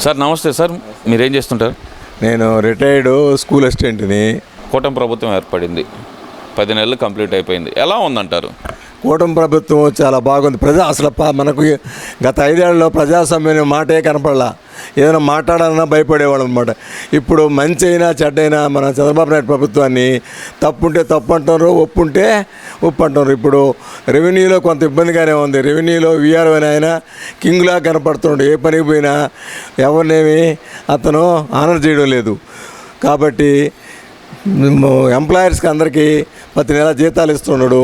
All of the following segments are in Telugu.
సార్ నమస్తే సార్, మీరేం చేస్తుంటారు? నేను రిటైర్డ్ స్కూల్ అసిస్టెంట్ని. కూటమి ప్రభుత్వం ఏర్పడింది, 10 నెలలు కంప్లీట్ అయిపోయింది. ఎలా ఉందంటారు? కూటమి ప్రభుత్వం చాలా బాగుంది. అసలు మనకు గత 5 ఏళ్లలో ప్రజాస్వామ్యం మాటే కనపడలా. ఏదైనా మాట్లాడాలన్నా భయపడేవాళ్ళం అనమాట. ఇప్పుడు మంచి అయినా చెడ్డైనా మన చంద్రబాబు నాయుడు ప్రభుత్వాన్ని తప్పుంటే తప్పు అంటున్నారు, ఒప్పుంటే ఒప్పు అంటున్నారు. ఇప్పుడు రెవెన్యూలో కొంత ఇబ్బందిగానే ఉంది. రెవెన్యూలో వీఆర్ఓ అని ఆయన కింగ్లా కనపడుతున్నాడు. ఏ పనికి పోయినా ఎవరినేమి అతను ఆనర్ చేయడం లేదు. కాబట్టి ఎంప్లాయర్స్కి అందరికీ ప్రతి నెల జీతాలు ఇస్తున్నాడు.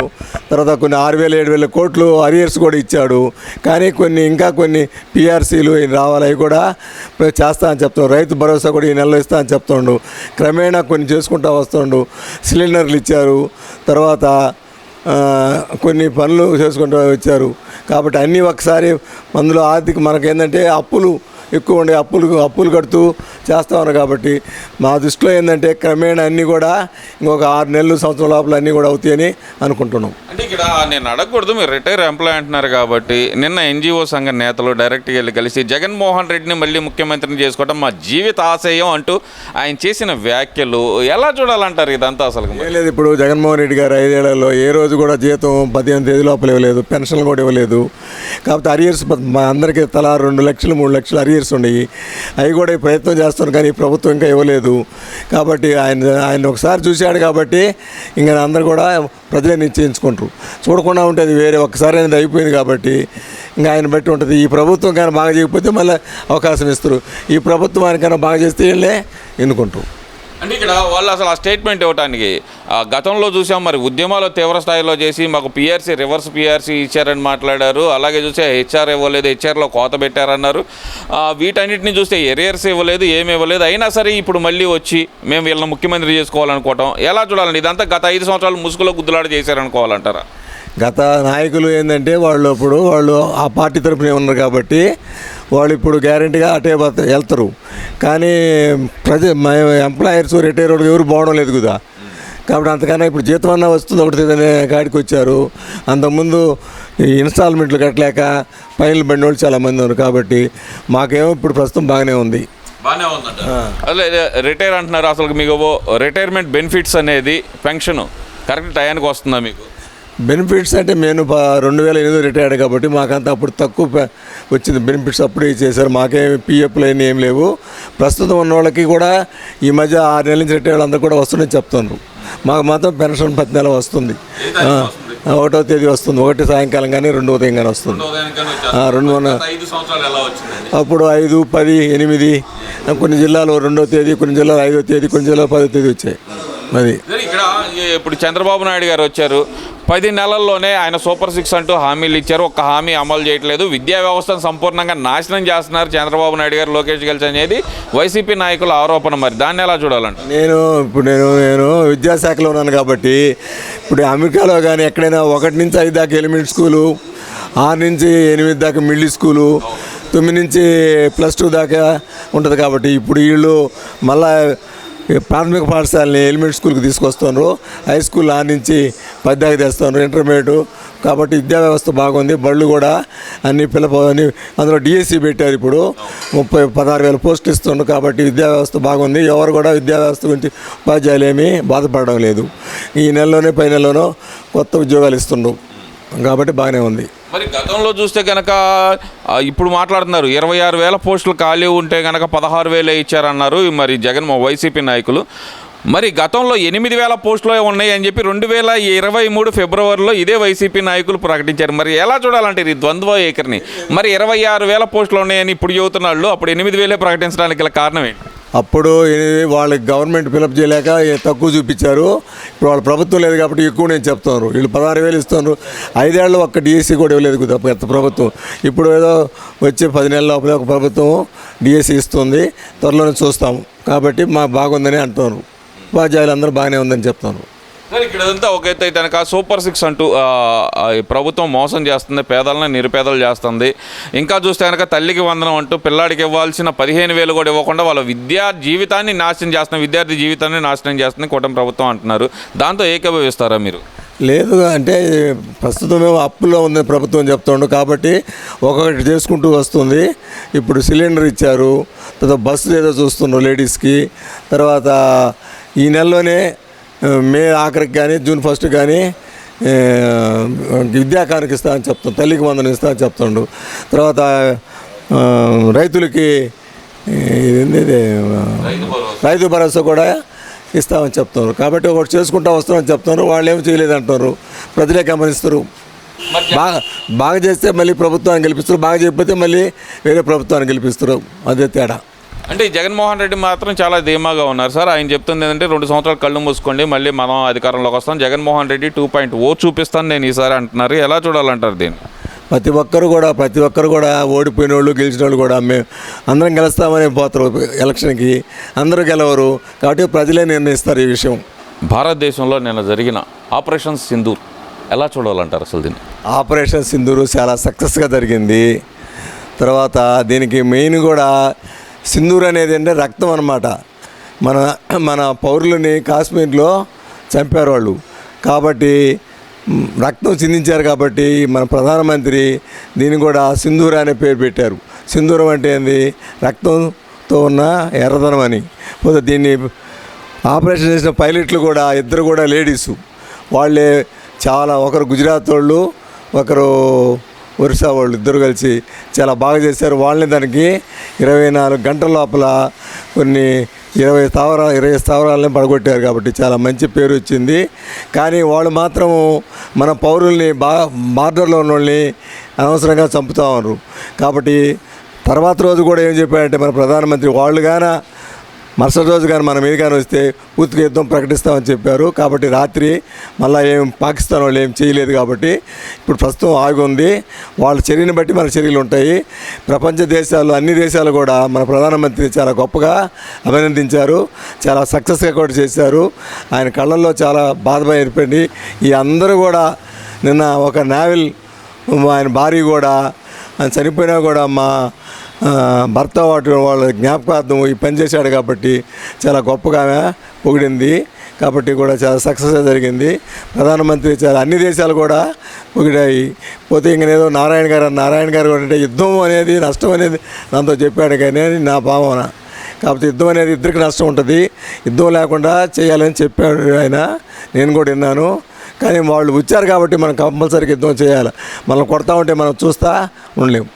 తర్వాత కొన్ని 6,000-7,000 కోట్లు అరియర్స్ కూడా ఇచ్చాడు. కానీ ఇంకా కొన్ని పిఆర్సీలు రావాలి, అవి కూడా చేస్తా అని చెప్తున్నాడు. రైతు భరోసా కూడా ఈ నెలలో ఇస్తా అని చెప్తుండు. క్రమేణా కొన్ని చేసుకుంటూ వస్తుండు. సిలిండర్లు ఇచ్చారు, తర్వాత కొన్ని పనులు చేసుకుంటూ వచ్చారు. కాబట్టి అన్నీ ఒకసారి అందులో మనకేంటంటే అప్పులు ఎక్కువ ఉండే అప్పులు కడుతూ చేస్తూ ఉన్నారు. కాబట్టి మా దృష్టిలో ఏంటంటే క్రమేణా అన్నీ కూడా ఇంకొక 6 నెలలు సంవత్సరం లోపల అన్నీ కూడా అవుతాయని అనుకుంటున్నాం. అంటే ఇక్కడ నేను అడగకూడదు, మీరు రిటైర్ ఎంప్లాయ్ అంటున్నారు కాబట్టి నిన్న ఎన్జిఓ సంఘ నేతలు డైరెక్ట్గా వెళ్ళి కలిసి జగన్మోహన్ రెడ్డిని మళ్ళీ ముఖ్యమంత్రిని చేసుకోవడం మా జీవిత ఆశయం అంటూ ఆయన చేసిన వ్యాఖ్యలు ఎలా చూడాలంటారు? ఇదంతా అసలు ఏం లేదు. ఇప్పుడు జగన్మోహన్ రెడ్డి గారు 5 ఏళ్లలో ఏ రోజు కూడా జీతం 15 తేదీ లోపల ఇవ్వలేదు, పెన్షన్లు కూడా ఇవ్వలేదు. కాకపోతే అరియర్స్ మా అందరికీ తలా 2 లక్షలు 3 లక్షలు అరియర్స్ ఉన్నాయి. అవి కూడా ప్రయత్నం చేస్తున్నారు, కానీ ప్రభుత్వం ఇంకా ఇవ్వలేదు. కాబట్టి ఆయన ఒకసారి చూశాడు కాబట్టి ఇంకా అందరు కూడా ప్రజలే నిశ్చయించుకుంటారు. చూడకుండా ఉంటే అది వేరే, ఒక్కసారి అనేది అయిపోయింది కాబట్టి ఇంకా ఆయన బట్టి ఉంటుంది. ఈ ప్రభుత్వం కానీ బాగా చేయకపోతే మళ్ళీ అవకాశం ఇస్తారు. ఈ ప్రభుత్వం ఆయనకైనా బాగా చేస్తే వీళ్ళే ఎన్నుకుంటారు. అంటే ఇక్కడ వాళ్ళు అసలు ఆ స్టేట్మెంట్ ఇవ్వడానికి గతంలో చూసాం, మరి ఉద్యమాలు తీవ్ర స్థాయిలో చేసి మాకు పిఆర్సీ రివర్స్ పిఆర్సీ ఇచ్చారని మాట్లాడారు. అలాగే చూస్తే హెచ్ఆర్ ఇవ్వలేదు, హెచ్ఆర్లో కోత పెట్టారన్నారు. వీటన్నిటిని చూస్తే ఎరియర్స్ ఇవ్వలేదు, ఏమి ఇవ్వలేదు. అయినా సరే ఇప్పుడు మళ్ళీ వచ్చి మేము వీళ్ళని ముఖ్యమంత్రి చేసుకోవాలనుకోవటం ఎలా చూడాలండి? ఇదంతా గత 5 సంవత్సరాలు ముసుగులో గుద్దులాట చేశారనుకోవాలంటారా? గత నాయకులు ఏంటంటే వాళ్ళు ఆ పార్టీ తరఫునే ఉన్నారు కాబట్టి వాళ్ళు ఇప్పుడు గ్యారెంటీగా అటే వెళ్తారు. కానీ ఎంప్లాయర్స్ రిటైర్ ఎవరు బాగడం లేదు కదా. కాబట్టి అంతకన్నా ఇప్పుడు జీతం అన్నా వస్తుంది ఒకటి అనే కాడికి వచ్చారు. అంతకుముందు ఈ ఇన్స్టాల్మెంట్లు కట్టలేక పైనలు బండి వాళ్ళు చాలామంది ఉన్నారు. కాబట్టి మాకేమో ఇప్పుడు ప్రస్తుతం బాగానే ఉంది. బాగానే ఉందంట. అసలు రిటైర్ అంటున్నారు, అసలు మీకు రిటైర్మెంట్ బెనిఫిట్స్ అనేది పెన్షన్ కరెక్ట్ టయానికి వస్తుందా మీకు? బెనిఫిట్స్ అంటే నేను 2008 రిటైర్డ్ కాబట్టి మాకంతా అప్పుడు తక్కువ వచ్చింది బెనిఫిట్స్. అప్పుడే చేశారు. మాకేమి పిఎఫ్లు అయినా ఏం లేవు. ప్రస్తుతం ఉన్న వాళ్ళకి కూడా ఈ మధ్య 6 నెలల నుంచి రిటైర్డ్ అందరూ కూడా వస్తుందని చెప్తున్నారు. మాకు మాత్రం పెన్షన్ ప్రతి నెల వస్తుంది. 1వ తేదీ వస్తుంది. 1 సాయంకాలం కానీ 2 ఉదయం కానీ వస్తుంది. 2 అప్పుడు 5, 10, 8 కొన్ని జిల్లాలో 2వ తేదీ, కొన్ని జిల్లాలో 5వ తేదీ, కొన్ని జిల్లాలో 10వ తేదీ వచ్చాయి. అది ఇక్కడ ఇప్పుడు చంద్రబాబు నాయుడు గారు వచ్చారు, 10 నెలల్లోనే ఆయన సూపర్ 6 అంటూ హామీలు ఇచ్చారు. ఒక్క హామీ అమలు చేయట్లేదు. విద్యా వ్యవస్థను సంపూర్ణంగా నాశనం చేస్తున్నారు చంద్రబాబు నాయుడు గారు, లోకేష్ కలిసి అనేది వైసీపీ నాయకుల ఆరోపణ. మరి దాన్ని ఎలా చూడాలంటే? నేను విద్యాశాఖలో ఉన్నాను కాబట్టి ఇప్పుడు అమెరికాలో కానీ ఎక్కడైనా 1 నుంచి 5 దాకా ఎలిమెంట్ స్కూలు, 6 నుంచి 8 దాకా మిడిల్ స్కూలు, 9 నుంచి +2 దాకా ఉంటుంది. కాబట్టి ఇప్పుడు వీళ్ళు మళ్ళా ప్రాథమిక పాఠశాలని ఎలిమెంట్ స్కూల్కి తీసుకొస్తున్నారు. హై స్కూల్ 6 నుంచి 10 దాకా తెస్తున్నారు, ఇంటర్మీడియట్. కాబట్టి విద్యా వ్యవస్థ బాగుంది. బళ్ళు కూడా అన్ని పిల్లలని అందులో డిఎస్సి పెట్టారు. ఇప్పుడు 16,000 పోస్టులు ఇస్తున్నారు. కాబట్టి విద్యా వ్యవస్థ బాగుంది. ఎవరు కూడా విద్యా వ్యవస్థ గురించి ఉపాధ్యాయులు ఏమీ బాధపడడం లేదు. ఈ నెలలోనే పై నెలలోనో కొత్త ఉద్యోగాలు ఇస్తున్నారు. కాబట్టి బాగానే ఉంది. మరి గతంలో చూస్తే కనుక ఇప్పుడు మాట్లాడుతున్నారు 26,000 పోస్టులు ఖాళీ ఉంటే కనుక 16,000 ఇచ్చారన్నారు మరి వైసీపీ నాయకులు. మరి గతంలో 8,000 పోస్టులు ఉన్నాయి అని చెప్పి 2023 ఫిబ్రవరిలో ఇదే వైసీపీ నాయకులు ప్రకటించారు. మరి ఎలా చూడాలంటే ఇది ద్వంద్వ ఏకరిని? మరి 26,000 పోస్టులు ఉన్నాయని ఇప్పుడు చెబుతున్నాళ్ళు, అప్పుడు 8,000 ప్రకటించడానికి గల కారణం ఏంటి? అప్పుడు వాళ్ళకి గవర్నమెంట్ ఫిలప్ చేయలేక తక్కువ చూపించారు. ఇప్పుడు వాళ్ళ ప్రభుత్వం లేదు కాబట్టి ఎక్కువ నేను చెప్తున్నారు. వీళ్ళు 16,000 ఇస్తున్నారు. 5 ఏళ్ళు ఒక్క డిఎస్సి కూడా ఇవ్వలేదు కదా గత ప్రభుత్వం. ఇప్పుడు ఏదో వచ్చే 10 నెలల లోపలే ఒక ప్రభుత్వం డిఎస్సి ఇస్తుంది, త్వరలోనే చూస్తాము. కాబట్టి మాకు బాగుందని అంటున్నారు. ఉపాధ్యాయులు అందరూ బాగానే ఉందని చెప్తున్నారు. సార్ ఇక్కడంతా ఒక ఎత్తు అయితే కనుక సూపర్ 6 అంటూ ప్రభుత్వం మోసం చేస్తుంది, పేదలను నిరుపేదలు చేస్తుంది. ఇంకా చూస్తే కనుక తల్లికి వందనం అంటూ పిల్లాడికి ఇవ్వాల్సిన 15,000 కూడా ఇవ్వకుండా వాళ్ళ విద్యార్థి జీవితాన్ని నాశనం చేస్తుంది కూటమి ప్రభుత్వం అంటున్నారు. దాంతో ఏకీభవిస్తారా మీరు? లేదు అంటే ప్రస్తుతం మేము అప్పులో ఉంది ప్రభుత్వం చెప్తుండు కాబట్టి ఒక్కొక్కటి చేసుకుంటూ వస్తుంది. ఇప్పుడు సిలిండర్ ఇచ్చారు, తర్వాత బస్సు ఏదో చూస్తున్నారు లేడీస్కి. తర్వాత ఈ నెలలోనే మే ఆఖరికి కానీ జూన్ ఫస్ట్ కానీ విద్యాకానికి ఇస్తా అని చెప్తాను, తల్లికి వందనం ఇస్తా అని చెప్తుండు. తర్వాత రైతులకి రైతు భరోసా కూడా ఇస్తామని చెప్తున్నారు. కాబట్టి ఒకటి చేసుకుంటా వస్తామని చెప్తున్నారు, వాళ్ళు ఏమి చేయలేదంటున్నారు. ప్రజలే గమనిస్తారు. బాగా చేస్తే మళ్ళీ ప్రభుత్వాన్ని గెలిపిస్తారు, బాగా చేయకపోతే మళ్ళీ వేరే ప్రభుత్వాన్ని గెలిపిస్తారు. అదే తేడా. అంటే ఈ జగన్మోహన్ రెడ్డి మాత్రం చాలా ధీమాగా ఉన్నారు సార్. ఆయన చెప్తుంది ఏంటంటే 2 సంవత్సరాలు కళ్ళు మూసుకోండి, మళ్ళీ మనం అధికారంలోకి వస్తాం, జగన్మోహన్ రెడ్డి 2.0 చూపిస్తాను నేను ఈసారి అంటున్నారు. ఎలా చూడాలంటారు దీన్ని? ప్రతి ఒక్కరు కూడా ఓడిపోయిన వాళ్ళు గెలిచిన వాళ్ళు కూడా మేము అందరం గెలుస్తామని పోతారు ఎలక్షన్కి. అందరూ గెలవరు కాబట్టి ప్రజలే నిర్ణయిస్తారు ఈ విషయం. భారతదేశంలో నిన్న జరిగిన ఆపరేషన్ సింధూర్ ఎలా చూడాలంటారు అసలు దీన్ని? ఆపరేషన్ సింధూరు చాలా సక్సెస్గా జరిగింది. తర్వాత దీనికి మెయిన్ కూడా సింధూర్ అనేది అంటే రక్తం అన్నమాట. మన పౌరులని కాశ్మీర్లో చంపారు వాళ్ళు, కాబట్టి రక్తం చిందించారు. కాబట్టి మన ప్రధానమంత్రి దీన్ని కూడా సింధూర అనే పేరు పెట్టారు. సింధూరం అంటే ఏంది? రక్తంతో ఉన్న ఎర్రదనం అని. పోతే దీన్ని ఆపరేషన్ చేసిన పైలట్లు కూడా ఇద్దరు కూడా లేడీసు. వాళ్ళే చాలా, ఒకరు గుజరాత్ వాళ్ళు, ఒకరు ఒరిస్సా వాళ్ళు, ఇద్దరు కలిసి చాలా బాగా చేశారు. వాళ్ళని దానికి 24 గంటల లోపల కొన్ని 20 స్థావరాలని పడగొట్టారు. కాబట్టి చాలా మంచి పేరు వచ్చింది. కానీ వాళ్ళు మాత్రం మన పౌరుల్ని బార్డర్లో ఉన్న వాళ్ళని అనవసరంగా చంపుతా ఉన్నారు. కాబట్టి తర్వాత రోజు కూడా ఏం చెప్పారంటే మన ప్రధానమంత్రి వాళ్ళు కానీ మరుసటి రోజు కానీ మన మీద కానీ వస్తే పూర్తిగా యుద్ధం ప్రకటిస్తామని చెప్పారు. కాబట్టి రాత్రి మళ్ళీ పాకిస్తాన్ వాళ్ళు ఏం చేయలేదు. కాబట్టి ఇప్పుడు ప్రస్తుతం ఆగి ఉంది. వాళ్ళ చర్యని బట్టి మన చర్యలు ఉంటాయి. ప్రపంచ దేశాలు, అన్ని దేశాలు కూడా మన ప్రధానమంత్రి చాలా గొప్పగా అభినందించారు, చాలా సక్సెస్గా కూడా చేశారు. ఆయన కళ్ళల్లో చాలా బాధ ఏర్పడింది. ఈ అందరూ కూడా నిన్న ఒక నావెల్ ఆయన భార్య కూడా ఆయన చనిపోయినా కూడా మా భర్త వాళ్ళ జ్ఞాపకార్థం ఈ పని చేశాడు కాబట్టి చాలా గొప్పగా పొగిడింది. కాబట్టి కూడా చాలా సక్సెస్గా జరిగింది. ప్రధానమంత్రి చాలా అన్ని దేశాలు కూడా పొగిడాయి. పోతే ఇంకనేదో నారాయణ గారు కూడా అంటే యుద్ధం అనేది నష్టం అనేది నాతో చెప్పాడు కానీ నా భావన. కాబట్టి యుద్ధం అనేది ఇద్దరికి నష్టం ఉంటుంది, యుద్ధం లేకుండా చేయాలని చెప్పాడు ఆయన. నేను కూడా విన్నాను. కానీ వాళ్ళు వచ్చారు కాబట్టి మనం కంపల్సరీగా యుద్ధం చేయాలి. మనం కొడతా ఉంటే మనం చూస్తూ ఉండలేము.